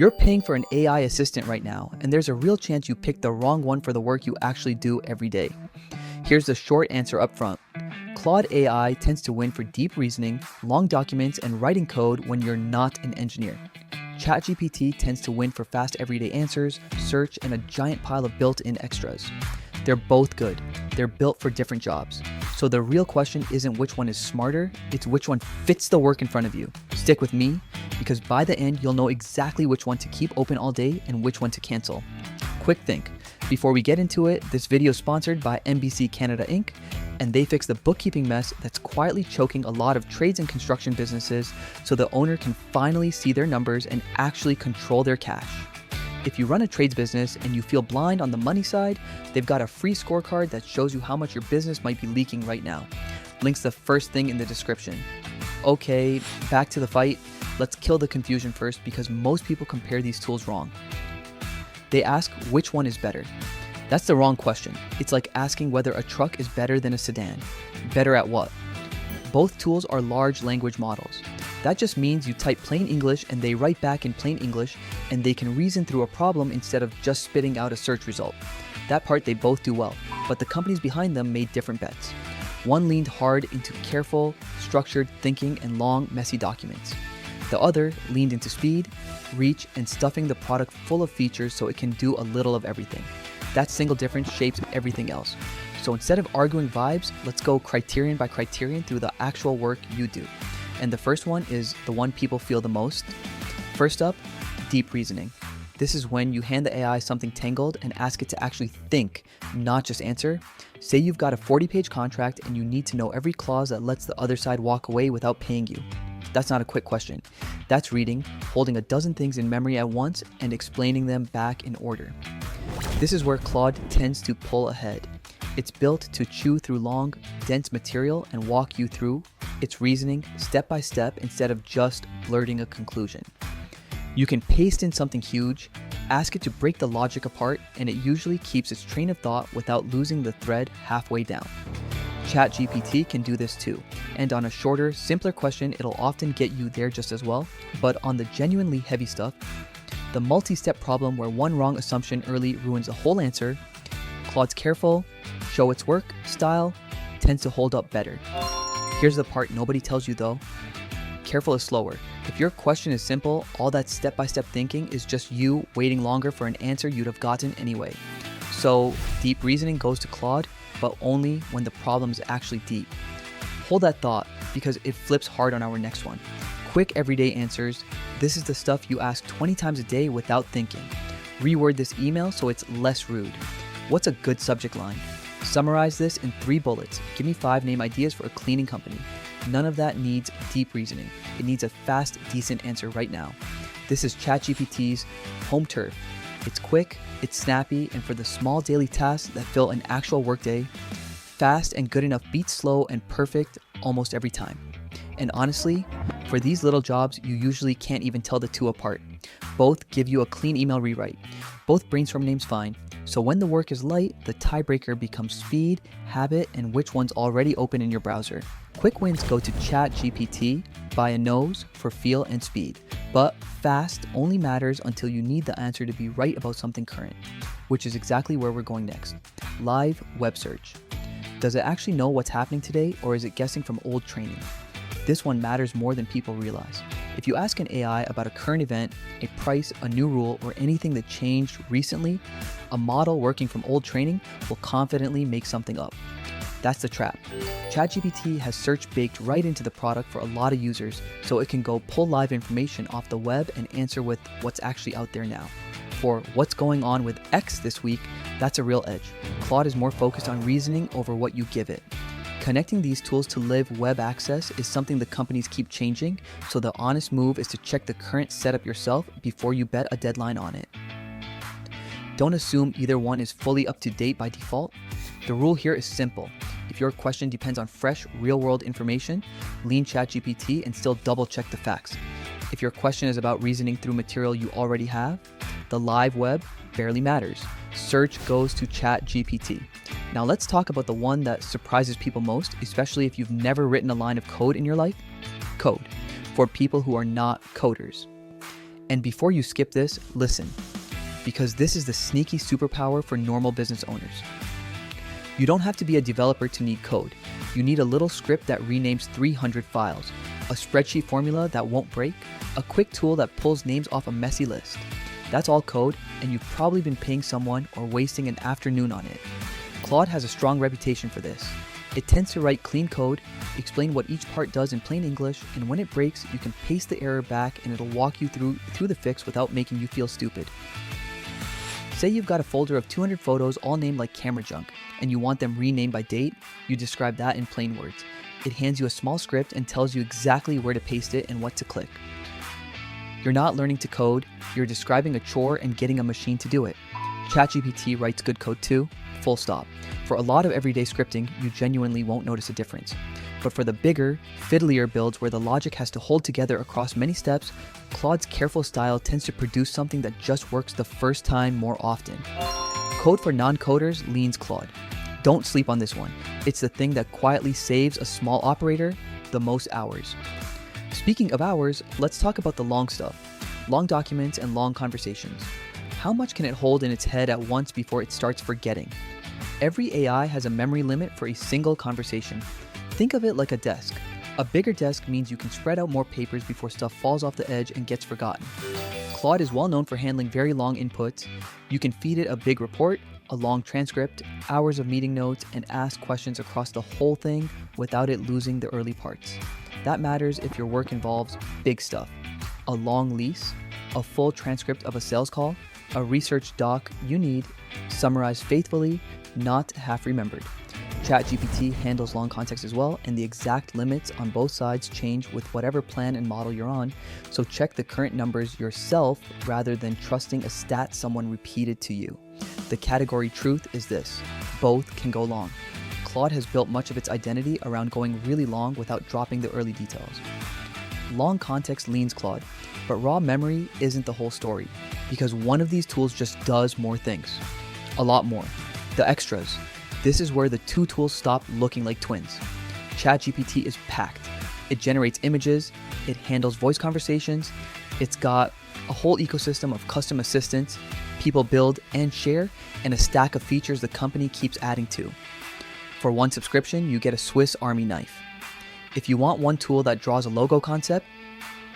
You're paying for an AI assistant right now, and there's a real chance you picked the wrong one for the work you actually do every day. Here's the short answer up front. Claude AI tends to win for deep reasoning, long documents, and writing code when you're not an engineer. ChatGPT tends to win for fast everyday answers, search, and a giant pile of built-in extras. They're both good. They're built for different jobs. So the real question isn't which one is smarter, it's which one fits the work in front of you. Stick with me, because by the end, you'll know exactly which one to keep open all day and which one to cancel. Quick think. Before we get into it, this video is sponsored by NBC Canada Inc., and they fix the bookkeeping mess that's quietly choking a lot of trades and construction businesses so the owner can finally see their numbers and actually control their cash. If you run a trades business and you feel blind on the money side, they've got a free scorecard that shows you how much your business might be leaking right now. Link's the first thing in the description. Okay, back to the fight. Let's kill the confusion first because most people compare these tools wrong. They ask which one is better. That's the wrong question. It's like asking whether a truck is better than a sedan. Better at what? Both tools are large language models. That just means you type plain English and they write back in plain English, and they can reason through a problem instead of just spitting out a search result. That part they both do well, but the companies behind them made different bets. One leaned hard into careful, structured thinking and long, messy documents. The other leaned into speed, reach, and stuffing the product full of features so it can do a little of everything. That single difference shapes everything else. So instead of arguing vibes, let's go criterion by criterion through the actual work you do. And the first one is the one people feel the most. First up, deep reasoning. This is when you hand the AI something tangled and ask it to actually think, not just answer. Say you've got a 40-page contract and you need to know every clause that lets the other side walk away without paying you. That's not a quick question. That's reading, holding a dozen things in memory at once, and explaining them back in order. This is where Claude tends to pull ahead. It's built to chew through long, dense material and walk you through its reasoning step by step instead of just blurting a conclusion. You can paste in something huge, ask it to break the logic apart, and it usually keeps its train of thought without losing the thread halfway down. ChatGPT can do this too, and on a shorter, simpler question, it'll often get you there just as well. But on the genuinely heavy stuff, the multi-step problem where one wrong assumption early ruins a whole answer, Claude's careful, show its work style tends to hold up better. Here's the part nobody tells you though. Careful is slower. If your question is simple, all that step-by-step thinking is just you waiting longer for an answer you'd have gotten anyway. So deep reasoning goes to Claude, but only when the problem is actually deep. Hold that thought because it flips hard on our next one. Quick everyday answers. This is the stuff you ask 20 times a day without thinking. Reword this email so it's less rude. What's a good subject line? Summarize this in 3 bullets. Give me 5 name ideas for a cleaning company. None of that needs deep reasoning. It needs a fast, decent answer right now. This is ChatGPT's home turf. It's quick, it's snappy, and for the small daily tasks that fill an actual workday, fast and good enough beats slow and perfect almost every time. And honestly, for these little jobs, you usually can't even tell the two apart. Both give you a clean email rewrite. Both brainstorm names fine. So when the work is light, the tiebreaker becomes speed, habit, and which one's already open in your browser. Quick wins go to ChatGPT by a nose for feel and speed. But fast only matters until you need the answer to be right about something current, which is exactly where we're going next. Live web search. Does it actually know what's happening today, or is it guessing from old training? This one matters more than people realize. If you ask an AI about a current event, a price, a new rule, or anything that changed recently, a model working from old training will confidently make something up. That's the trap. ChatGPT has search baked right into the product for a lot of users, so it can go pull live information off the web and answer with what's actually out there now. For what's going on with X this week, that's a real edge. Claude is more focused on reasoning over what you give it. Connecting these tools to live web access is something the companies keep changing, so the honest move is to check the current setup yourself before you bet a deadline on it. Don't assume either one is fully up to date by default. The rule here is simple. If your question depends on fresh, real-world information, lean ChatGPT and still double-check the facts. If your question is about reasoning through material you already have, the live web barely matters. Search goes to ChatGPT. Now let's talk about the one that surprises people most, especially if you've never written a line of code in your life. Code, for people who are not coders. And before you skip this, listen, because this is the sneaky superpower for normal business owners. You don't have to be a developer to need code. You need a little script that renames 300 files, a spreadsheet formula that won't break, a quick tool that pulls names off a messy list. That's all code, and you've probably been paying someone or wasting an afternoon on it. Claude has a strong reputation for this. It tends to write clean code, explain what each part does in plain English, and when it breaks, you can paste the error back and it'll walk you through the fix without making you feel stupid. Say you've got a folder of 200 photos all named like camera junk, and you want them renamed by date. You describe that in plain words. It hands you a small script and tells you exactly where to paste it and what to click. You're not learning to code, you're describing a chore and getting a machine to do it. ChatGPT writes good code too, full stop. For a lot of everyday scripting, you genuinely won't notice a difference. But for the bigger, fiddlier builds where the logic has to hold together across many steps, Claude's careful style tends to produce something that just works the first time more often. Code for non-coders leans Claude. Don't sleep on this one. It's the thing that quietly saves a small operator the most hours. Speaking of hours, let's talk about the long stuff. Long documents and long conversations. How much can it hold in its head at once before it starts forgetting? Every AI has a memory limit for a single conversation. Think of it like a desk. A bigger desk means you can spread out more papers before stuff falls off the edge and gets forgotten. Claude is well known for handling very long inputs. You can feed it a big report, a long transcript, hours of meeting notes, and ask questions across the whole thing without it losing the early parts. That matters if your work involves big stuff. A long lease, a full transcript of a sales call, a research doc you need, summarized faithfully, not half remembered. ChatGPT handles long context as well, and the exact limits on both sides change with whatever plan and model you're on, so check the current numbers yourself rather than trusting a stat someone repeated to you. The category truth is this: both can go long. Claude has built much of its identity around going really long without dropping the early details. Long context leans Claude, but raw memory isn't the whole story, because one of these tools just does more things. A lot more. The extras. This is where the two tools stop looking like twins. ChatGPT is packed. It generates images, it handles voice conversations, it's got a whole ecosystem of custom assistants, people build and share, and a stack of features the company keeps adding to. For one subscription, you get a Swiss Army knife. If you want one tool that draws a logo concept,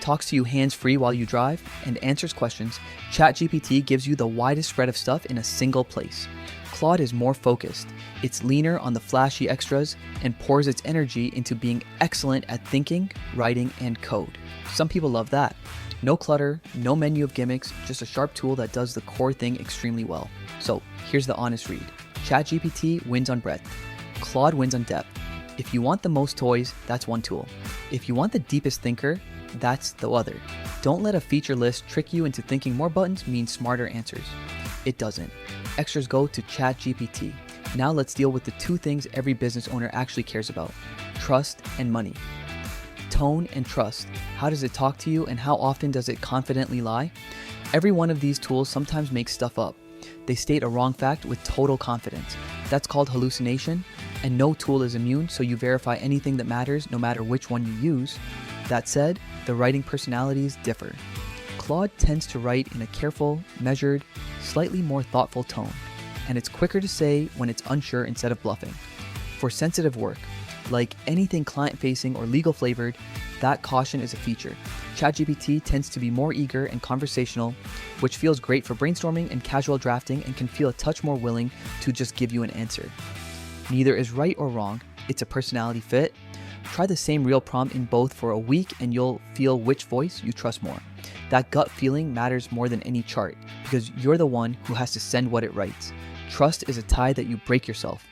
talks to you hands-free while you drive, and answers questions, ChatGPT gives you the widest spread of stuff in a single place. Claude is more focused. It's leaner on the flashy extras and pours its energy into being excellent at thinking, writing, and code. Some people love that. No clutter, no menu of gimmicks, just a sharp tool that does the core thing extremely well. So here's the honest read. ChatGPT wins on breadth. Claude wins on depth. If you want the most toys, that's one tool. If you want the deepest thinker, that's the other. Don't let a feature list trick you into thinking more buttons means smarter answers. It doesn't. Extras go to ChatGPT. Now let's deal with the two things every business owner actually cares about: trust and money. Tone and trust. How does it talk to you and how often does it confidently lie? Every one of these tools sometimes makes stuff up. They state a wrong fact with total confidence. That's called hallucination, and no tool is immune, so you verify anything that matters no matter which one you use. That said, the writing personalities differ. Claude tends to write in a careful, measured, slightly more thoughtful tone, and it's quicker to say when it's unsure instead of bluffing. For sensitive work, like anything client-facing or legal flavored, that caution is a feature. ChatGPT tends to be more eager and conversational, which feels great for brainstorming and casual drafting and can feel a touch more willing to just give you an answer. Neither is right or wrong, it's a personality fit. Try the same real prompt in both for a week and you'll feel which voice you trust more. That gut feeling matters more than any chart because you're the one who has to send what it writes. Trust is a tie that you break yourself.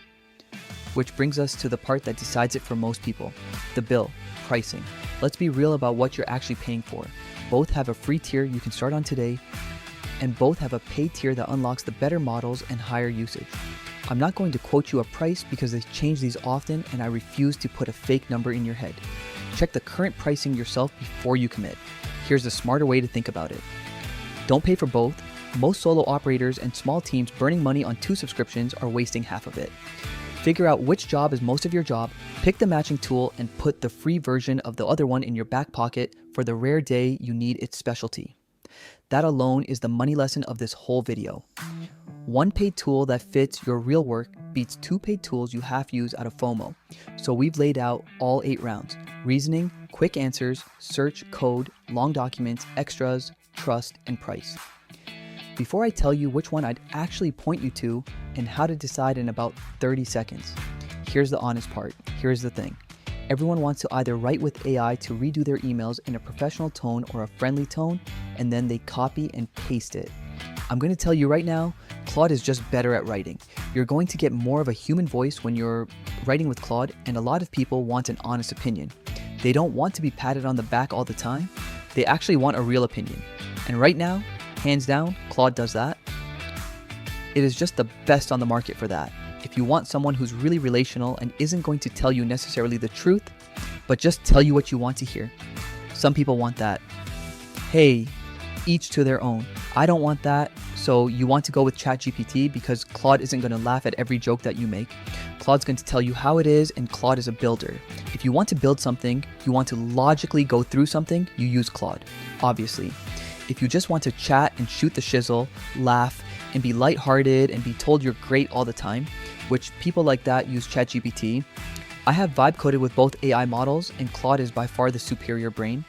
Which brings us to the part that decides it for most people: the bill, pricing. Let's be real about what you're actually paying for. Both have a free tier you can start on today, and both have a paid tier that unlocks the better models and higher usage. I'm not going to quote you a price because they change these often and I refuse to put a fake number in your head. Check the current pricing yourself before you commit. Here's a smarter way to think about it. Don't pay for both. Most solo operators and small teams burning money on two subscriptions are wasting half of it. Figure out which job is most of your job, pick the matching tool, and put the free version of the other one in your back pocket for the rare day you need its specialty. That alone is the money lesson of this whole video. One paid tool that fits your real work beats 2 paid tools you half use out of FOMO. So we've laid out all 8 rounds: reasoning, quick answers, search, code, long documents, extras, trust, and price. Before I tell you which one I'd actually point you to and how to decide in about 30 seconds, here's the honest part. Here's the thing. Everyone wants to either write with AI to redo their emails in a professional tone or a friendly tone, and then they copy and paste it. I'm going to tell you right now, Claude is just better at writing. You're going to get more of a human voice when you're writing with Claude, and a lot of people want an honest opinion. They don't want to be patted on the back all the time. They actually want a real opinion. And right now, hands down, Claude does that. It is just the best on the market for that. If you want someone who's really relational and isn't going to tell you necessarily the truth, but just tell you what you want to hear. Some people want that. Hey, each to their own. I don't want that. So you want to go with ChatGPT because Claude isn't going to laugh at every joke that you make. Claude's going to tell you how it is, and Claude is a builder. If you want to build something, you want to logically go through something, you use Claude, obviously. If you just want to chat and shoot the shizzle, laugh, and be lighthearted and be told you're great all the time, which people like that use ChatGPT, I have vibe coded with both AI models, and Claude is by far the superior brain.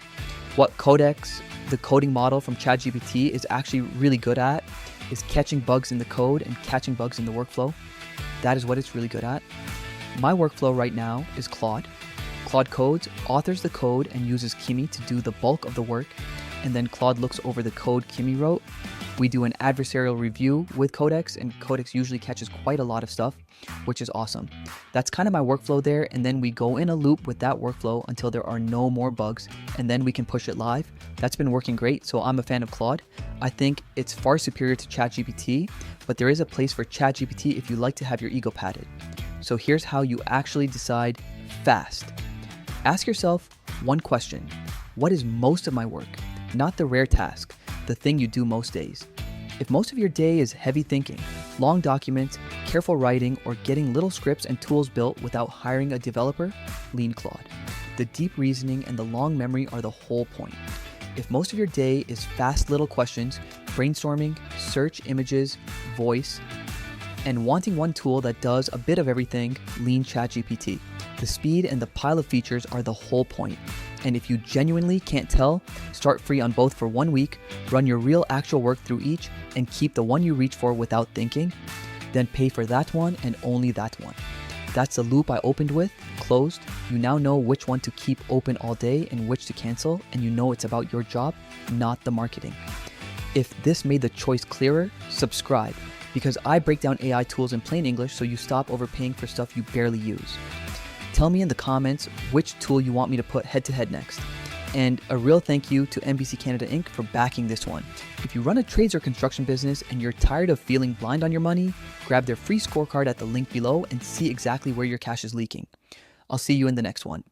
What Codex, the coding model from ChatGPT, is actually really good at is catching bugs in the code and catching bugs in the workflow. That is what it's really good at. My workflow right now is Claude. Claude codes, authors the code, and uses Kimi to do the bulk of the work, and then Claude looks over the code Kimi wrote. We do an adversarial review with Codex, and Codex usually catches quite a lot of stuff, which is awesome. That's kind of my workflow there, and then we go in a loop with that workflow until there are no more bugs, and then we can push it live. That's been working great, so I'm a fan of Claude. I think it's far superior to ChatGPT, but there is a place for ChatGPT if you like to have your ego patted. So here's how you actually decide fast. Ask yourself one question. What is most of my work? Not the rare task, the thing you do most days. If most of your day is heavy thinking, long documents, careful writing, or getting little scripts and tools built without hiring a developer, lean Claude. The deep reasoning and the long memory are the whole point. If most of your day is fast little questions, brainstorming, search images, voice, and wanting one tool that does a bit of everything, lean ChatGPT. The speed and the pile of features are the whole point. And if you genuinely can't tell, start free on both for 1 week, run your real actual work through each, and keep the one you reach for without thinking. Then pay for that one and only that one. That's the loop I opened with, closed. You now know which one to keep open all day and which to cancel, and you know it's about your job, not the marketing. If this made the choice clearer, subscribe, because I break down AI tools in plain English so you stop overpaying for stuff you barely use. Tell me in the comments which tool you want me to put head to head next. And a real thank you to NBC Canada Inc. for backing this one. If you run a trades or construction business and you're tired of feeling blind on your money, grab their free scorecard at the link below and see exactly where your cash is leaking. I'll see you in the next one.